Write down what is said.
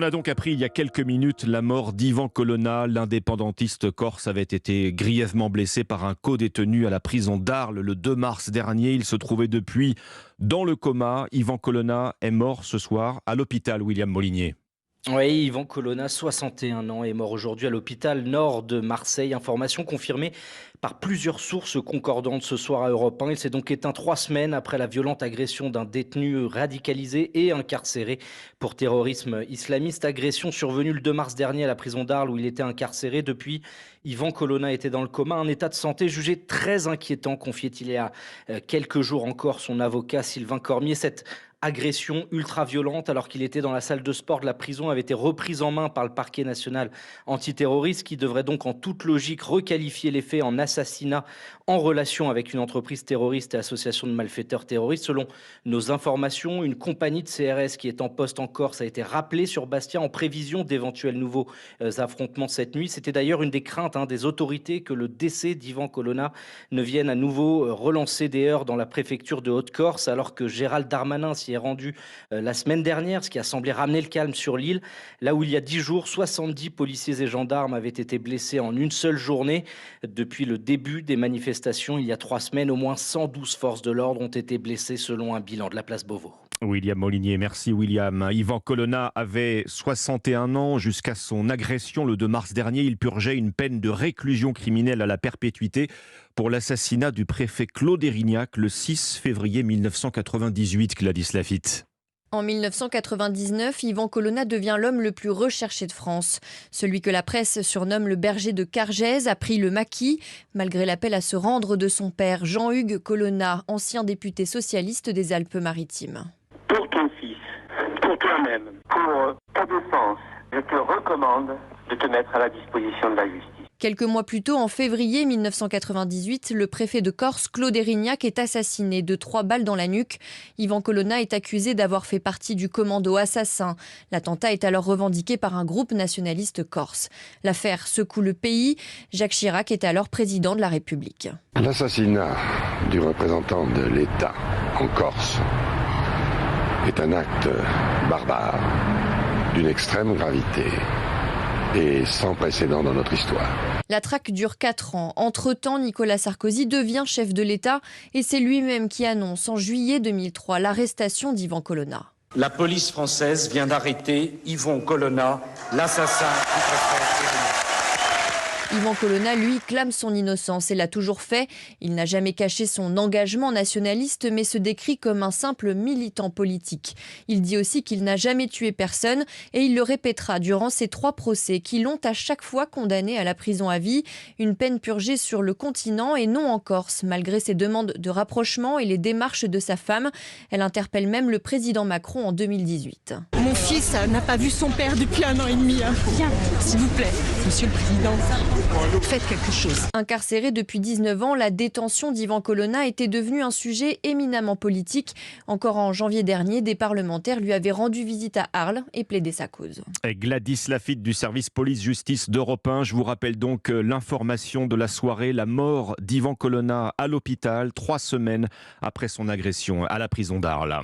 On a donc appris il y a quelques minutes la mort d'Ivan Colonna. L'indépendantiste corse avait été grièvement blessé par un co-détenu à la prison d'Arles le 2 mars dernier. Il se trouvait depuis dans le coma. Ivan Colonna est mort ce soir à l'hôpital William Molinier. Oui, Ivan Colonna, 61 ans, est mort aujourd'hui à l'hôpital nord de Marseille. Information confirmée par plusieurs sources concordantes ce soir à Europe 1. Il s'est donc éteint 3 semaines après la violente agression d'un détenu radicalisé et incarcéré pour terrorisme islamiste. Agression survenue le 2 mars dernier à la prison d'Arles où il était incarcéré. Depuis, Ivan Colonna était dans le coma. Un état de santé jugé très inquiétant, confiait-il il y a quelques jours encore son avocat Sylvain Cormier. Cette agression ultra-violente alors qu'il était dans la salle de sport de la prison avait été reprise en main par le parquet national antiterroriste qui devrait donc en toute logique requalifier les faits en assassinat en relation avec une entreprise terroriste et association de malfaiteurs terroristes. Selon nos informations, une compagnie de CRS qui est en poste en Corse a été rappelée sur Bastia en prévision d'éventuels nouveaux affrontements cette nuit. C'était d'ailleurs une des craintes des autorités que le décès d'Ivan Colonna ne vienne à nouveau relancer des heurts dans la préfecture de Haute-Corse alors que Gérald Darmanin s'y est rendu la semaine dernière, ce qui a semblé ramener le calme sur l'île. Là où il y a 10 jours, 70 policiers et gendarmes avaient été blessés en une seule journée. Depuis le début des manifestations, il y a 3 semaines, au moins 112 forces de l'ordre ont été blessées selon un bilan de la place Beauvau. William Molinier, merci William. Ivan Colonna avait 61 ans. Jusqu'à son agression le 2 mars dernier, il purgeait une peine de réclusion criminelle à la perpétuité pour l'assassinat du préfet Claude Érignac le 6 février 1998, Gladys Lafitte. En 1999, Ivan Colonna devient l'homme le plus recherché de France. Celui que la presse surnomme le berger de Cargèse a pris le maquis, malgré l'appel à se rendre de son père, Jean-Hugues Colonna, ancien député socialiste des Alpes-Maritimes. Pour ton fils, pour toi-même, pour ta défense, je te recommande de te mettre à la disposition de la justice. Quelques mois plus tôt, en février 1998, le préfet de Corse, Claude Érignac, est assassiné de 3 balles dans la nuque. Ivan Colonna est accusé d'avoir fait partie du commando assassin. L'attentat est alors revendiqué par un groupe nationaliste corse. L'affaire secoue le pays. Jacques Chirac est alors président de la République. L'assassinat du représentant de l'État en Corse est un acte barbare, d'une extrême gravité et sans précédent dans notre histoire. La traque dure 4 ans. Entre-temps, Nicolas Sarkozy devient chef de l'État et c'est lui-même qui annonce en juillet 2003 l'arrestation d'Ivan Colonna. La police française vient d'arrêter Ivan Colonna, l'assassin du préfet. Ivan Colonna, lui, clame son innocence et l'a toujours fait. Il n'a jamais caché son engagement nationaliste, mais se décrit comme un simple militant politique. Il dit aussi qu'il n'a jamais tué personne et il le répétera durant ses 3 procès qui l'ont à chaque fois condamné à la prison à vie. Une peine purgée sur le continent et non en Corse, malgré ses demandes de rapprochement et les démarches de sa femme. Elle interpelle même le président Macron en 2018. Mon fils n'a pas vu son père depuis 1 an et demi. Viens, s'il vous plaît, monsieur le président. Faites quelque chose. Incarcéré depuis 19 ans, la détention d'Ivan Colonna était devenue un sujet éminemment politique. Encore en janvier dernier, des parlementaires lui avaient rendu visite à Arles et plaidé sa cause. Et Gladys Lafitte du service police-justice d'Europe 1. Je vous rappelle donc l'information de la soirée, la mort d'Ivan Colonna à l'hôpital 3 semaines après son agression à la prison d'Arles.